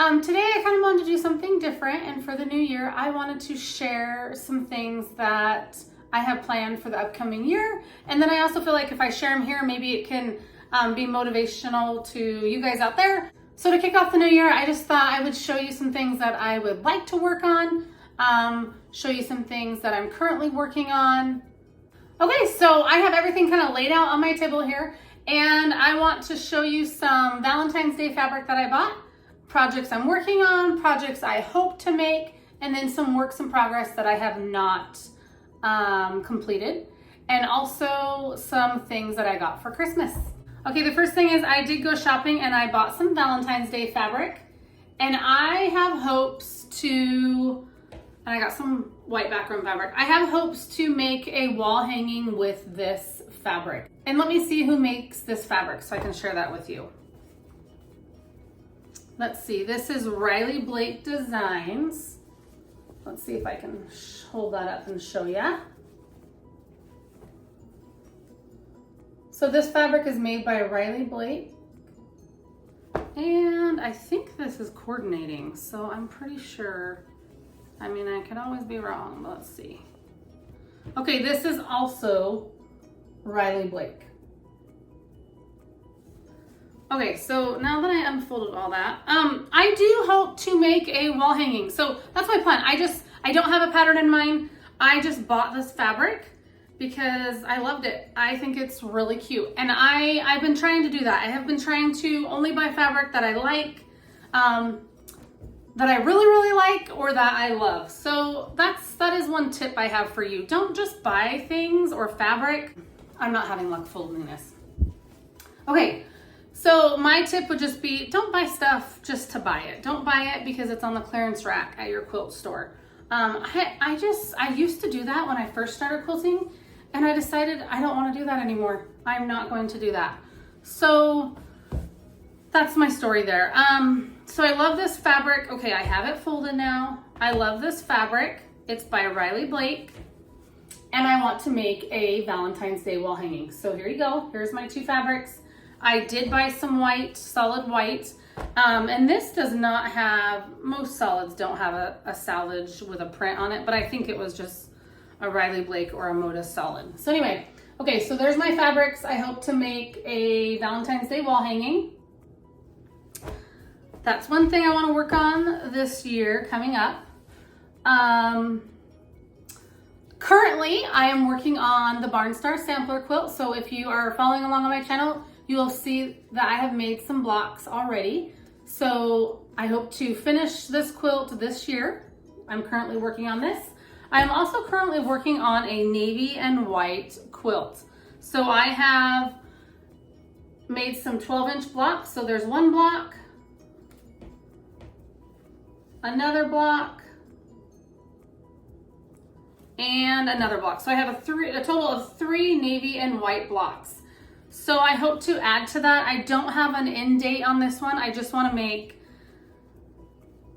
Today I kind of wanted to do something different, and for the new year I wanted to share some things that I have planned for the upcoming year, and then I also feel like if I share them here, maybe it can be motivational to you guys out there. So to kick off the new year, I just thought I would show you some things that I would like to work on, show you some things that I'm currently working on. Okay, so I have everything kind of laid out on my table here, and I want to show you some Valentine's Day fabric that I bought, projects I'm working on, projects I hope to make, and then some works in progress that I have not completed, and also some things that I got for Christmas. Okay, the first thing is I did go shopping and I bought some Valentine's Day fabric, and I have hopes to, and I got some white background fabric. I have hopes to make a wall hanging with this fabric. And let me see who makes this fabric so I can share that with you. Let's see, this is Riley Blake Designs. Let's see if I can hold that up and show ya. So this fabric is made by Riley Blake, and I think this is coordinating, so I'm pretty sure. I mean, I could always be wrong, but let's see. Okay, this is also Riley Blake. Okay, so now that I unfolded all that, I do hope to make a wall hanging. So that's my plan. I don't have a pattern in mind. I just bought this fabric because I loved it. I think it's really cute. And I've been trying to do that. I have been trying to only buy fabric that I like, that I really, really like, or that I love. So that is one tip I have for you. Don't just buy things or fabric. I'm not having luck folding this. Okay. So my tip would just be, don't buy stuff just to buy it. Don't buy it because it's on the clearance rack at your quilt store. I used to do that when I first started quilting, and I decided I don't want to do that anymore. I'm not going to do that. So that's my story there. So I love this fabric. Okay, I have it folded now. I love this fabric. It's by Riley Blake, and I want to make a Valentine's Day wall hanging. So here you go. Here's my two fabrics. I did buy some white, solid white, and this does not have, most solids don't have a salvage with a print on it, but I think it was just a Riley Blake or a Moda solid. So anyway, okay, so there's my fabrics. I hope to make a Valentine's Day wall hanging. That's one thing I want to work on this year coming up. Currently, I am working on the Barnstar Sampler quilt, so if you are following along on my channel, you will see that I have made some blocks already. So I hope to finish this quilt this year. I'm currently working on this. I am also currently working on a navy and white quilt. So I have made some 12-inch blocks. So there's one block, another block, and another block. So I have a total of 3 navy and white blocks. So I hope to add to that. I don't have an end date on this one. I just want to make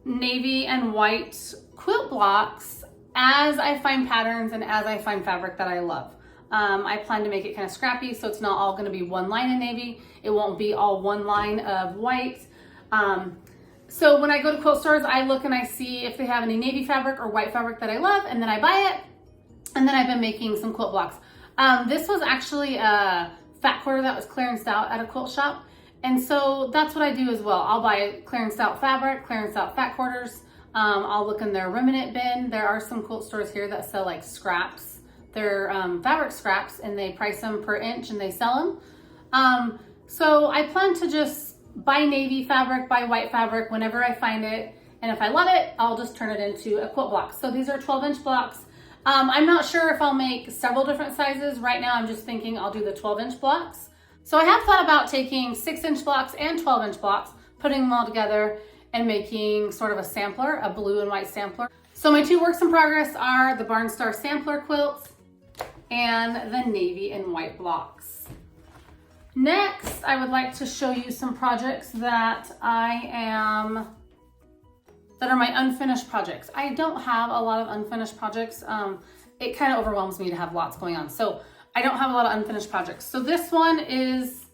navy and white quilt blocks as I find patterns and as I find fabric that I love. I plan to make it kind of scrappy, so it's not all going to be one line in navy. It won't be all one line of white. So when I go to quilt stores, I look and I see if they have any navy fabric or white fabric that I love, and then I buy it. And then I've been making some quilt blocks. This was actually a fat quarter that was clearanced out at a quilt shop, and so that's what I do as well. I'll buy clearanced out fabric, clearanced out fat quarters. I'll look in their remnant bin. There are some quilt stores here that sell like scraps. They're fabric scraps, and they price them per inch and they sell them. So I plan to just buy navy fabric, buy white fabric whenever I find it, and if I love it, I'll just turn it into a quilt block. So these are 12-inch blocks. I'm not sure if I'll make several different sizes. Right now, I'm just thinking I'll do the 12-inch blocks. So I have thought about taking 6-inch blocks and 12-inch blocks, putting them all together and making sort of a sampler, a blue and white sampler. So my two works in progress are the Barnstar Sampler quilts and the navy and white blocks. Next, I would like to show you some projects that that are my unfinished projects. I don't have a lot of unfinished projects. It kind of overwhelms me to have lots going on. So I don't have a lot of unfinished projects. So this one is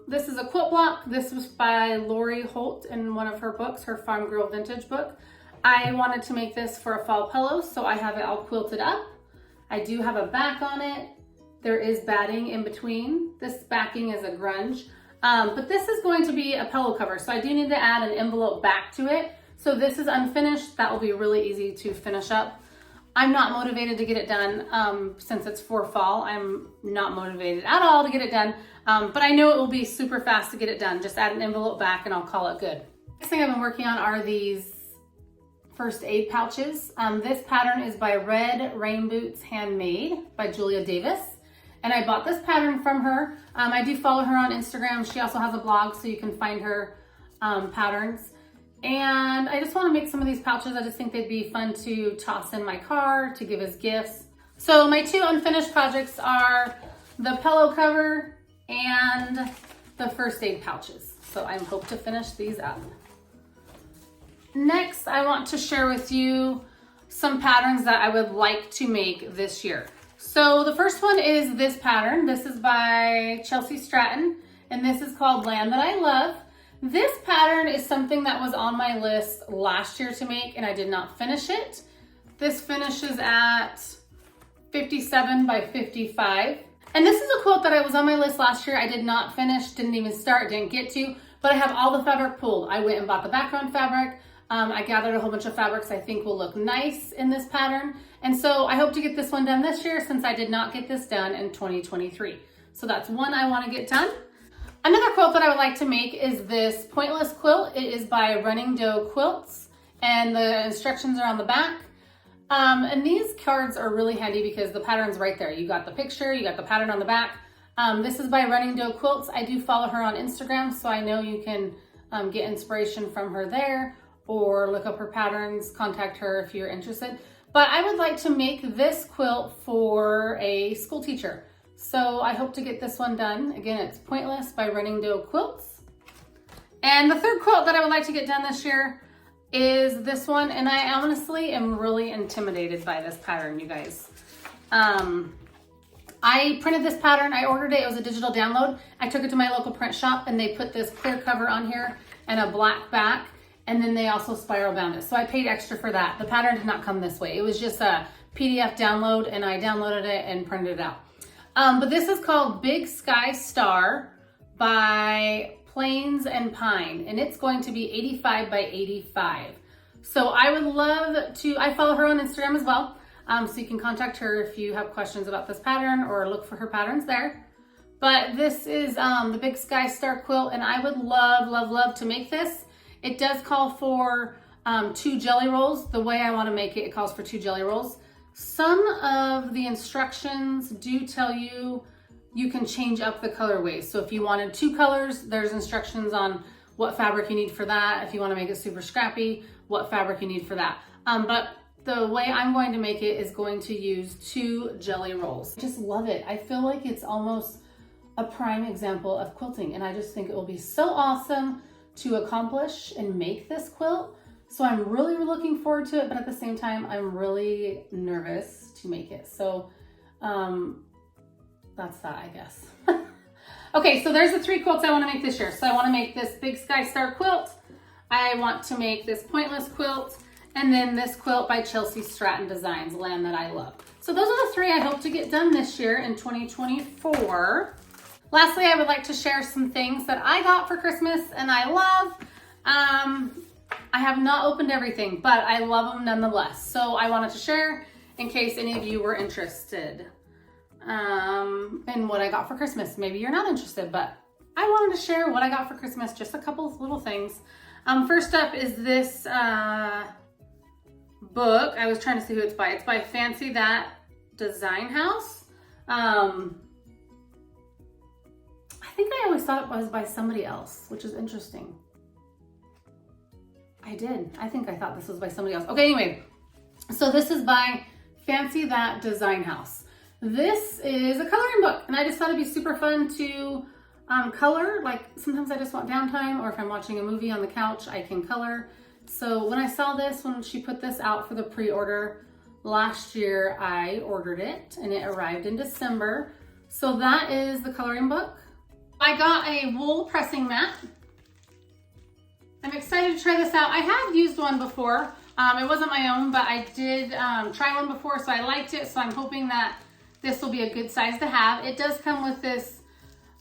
This is a quilt block. This was by Lori Holt in one of her books, her Farm Girl Vintage book. I wanted to make this for a fall pillow, so I have it all quilted up. I do have a back on it. There is batting in between. This backing is a grunge, but this is going to be a pillow cover, so I do need to add an envelope back to it. So this is unfinished. That will be really easy to finish up. I'm not motivated to get it done since it's for fall. I'm not motivated at all to get it done, but I know it will be super fast to get it done. Just add an envelope back and I'll call it good. Next thing I've been working on are these first aid pouches. This pattern is by Red Rain Boots Handmade by Julia Davis. And I bought this pattern from her. I do follow her on Instagram. She also has a blog, so you can find her patterns. And I just want to make some of these pouches. I just think they'd be fun to toss in my car, to give as gifts. So my two unfinished projects are the pillow cover and the first aid pouches. So I hope to finish these up. Next, I want to share with you some patterns that I would like to make this year. So the first one is this pattern. This is by Chelsea Stratton, and this is called Land That I Love. This pattern is something that was on my list last year to make, and I did not finish it. This finishes at 57 by 55. And this is a quilt that was on my list last year. I did not finish, didn't even start, didn't get to, but I have all the fabric pulled. I went and bought the background fabric. I gathered a whole bunch of fabrics I think will look nice in this pattern. And so I hope to get this one done this year since I did not get this done in 2023. So that's one I want to get done. Another quilt that I would like to make is this pointless quilt. It is by Running Doe Quilts, and the instructions are on the back. And these cards are really handy because the pattern's right there. You got the picture, you got the pattern on the back. This is by Running Doe Quilts. I do follow her on Instagram, so I know you can get inspiration from her there, or look up her patterns, contact her if you're interested. But I would like to make this quilt for a school teacher. So I hope to get this one done. Again, it's Pointless by Running Doe Quilts. And the third quilt that I would like to get done this year is this one. And I honestly am really intimidated by this pattern, you guys. I printed this pattern, I ordered it was a digital download. I took it to my local print shop and they put this clear cover on here and a black back. And then they also spiral bound it. So I paid extra for that. The pattern did not come this way. It was just a PDF download and I downloaded it and printed it out. But this is called Big Sky Star by Plains and Pine. And it's going to be 85 by 85. So I would love to, I follow her on Instagram as well. So you can contact her if you have questions about this pattern or look for her patterns there. But this is the Big Sky Star quilt and I would love, love, love to make this. It does call for 2 jelly rolls. The way I want to make it, it calls for 2 jelly rolls. Some of the instructions do tell you you can change up the colorways. So if you wanted 2 colors, there's instructions on what fabric you need for that. If you want to make it super scrappy, what fabric you need for that. But the way I'm going to make it is going to use 2 jelly rolls. I just love it. I feel like it's almost a prime example of quilting, and I just think it will be so awesome to accomplish and make this quilt. So I'm really looking forward to it, but at the same time, I'm really nervous to make it. So that's that, I guess. Okay, so there's the 3 quilts I want to make this year. So I want to make this Big Sky Star quilt. I want to make this Pointless quilt, and then this quilt by Chelsea Stratton Designs, Land That I Love. So those are the 3 I hope to get done this year in 2024. Lastly, I would like to share some things that I got for Christmas and I love. I have not opened everything, but I love them nonetheless. So I wanted to share in case any of you were interested in what I got for Christmas. Maybe you're not interested, but I wanted to share what I got for Christmas, just a couple of little things. First up is this book. I was trying to see who it's by. It's by Fancy That Design House. I think I always thought it was by somebody else, which is interesting. I think I thought this was by somebody else. Okay, anyway, so this is by Fancy That Design House. This is a coloring book, and I just thought it'd be super fun to color. Like sometimes I just want downtime, or if I'm watching a movie on the couch, I can color. So when I saw this, when she put this out for the pre-order last year, I ordered it and it arrived in December. So that is the coloring book. I got a wool pressing mat. I'm excited to try this out. I have used one before. It wasn't my own, but I did try one before, so I liked it. So I'm hoping that this will be a good size to have. It does come with this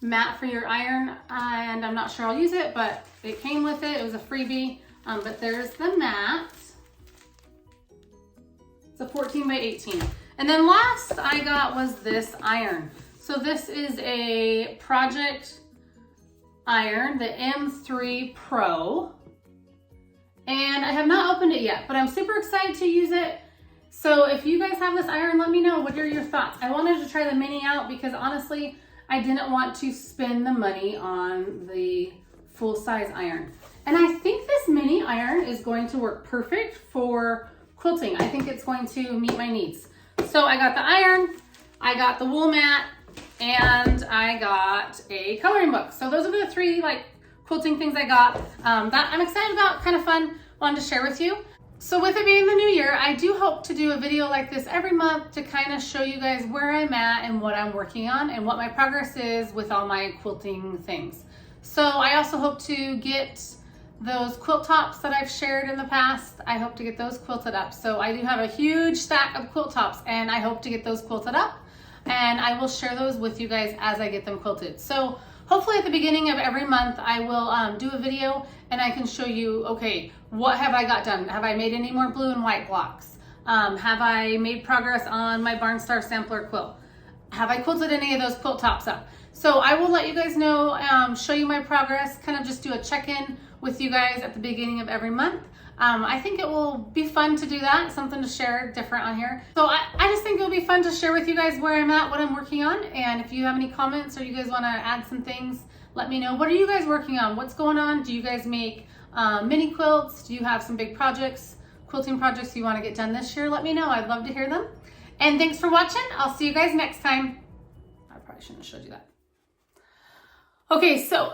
mat for your iron, and I'm not sure I'll use it, but it came with it. It was a freebie, but there's the mat. It's a 14 by 18. And then last I got was this iron. So this is a project iron, the M3 Pro. And I have not opened it yet, but I'm super excited to use it. So if you guys have this iron, let me know. What are your thoughts? I wanted to try the mini out because honestly, I didn't want to spend the money on the full-size iron. And I think this mini iron is going to work perfect for quilting. I think it's going to meet my needs. So I got the iron, I got the wool mat, and I got a coloring book. So those are the three like quilting things I got that I'm excited about, kind of fun, wanted to share with you. So with it being the new year, I do hope to do a video like this every month to kind of show you guys where I'm at and what I'm working on and what my progress is with all my quilting things. So I also hope to get those quilt tops that I've shared in the past. I hope to get those quilted up. So I do have a huge stack of quilt tops and I hope to get those quilted up, and I will share those with you guys as I get them quilted. So hopefully at the beginning of every month, I will do a video and I can show you, okay, what have I got done? Have I made any more blue and white blocks? Have I made progress on my Barnstar sampler quilt? Have I quilted any of those quilt tops up? So I will let you guys know, show you my progress, kind of just do a check-in with you guys at the beginning of every month. I think it will be fun to do that, something to share different on here. So I just think it'll be fun to share with you guys where I'm at, what I'm working on. And if you have any comments or you guys want to add some things, let me know. What are you guys working on? What's going on? Do you guys make mini quilts? Do you have some big projects, quilting projects you want to get done this year? Let me know. I'd love to hear them. And thanks for watching. I'll see you guys next time. I probably shouldn't have showed you that. Okay, so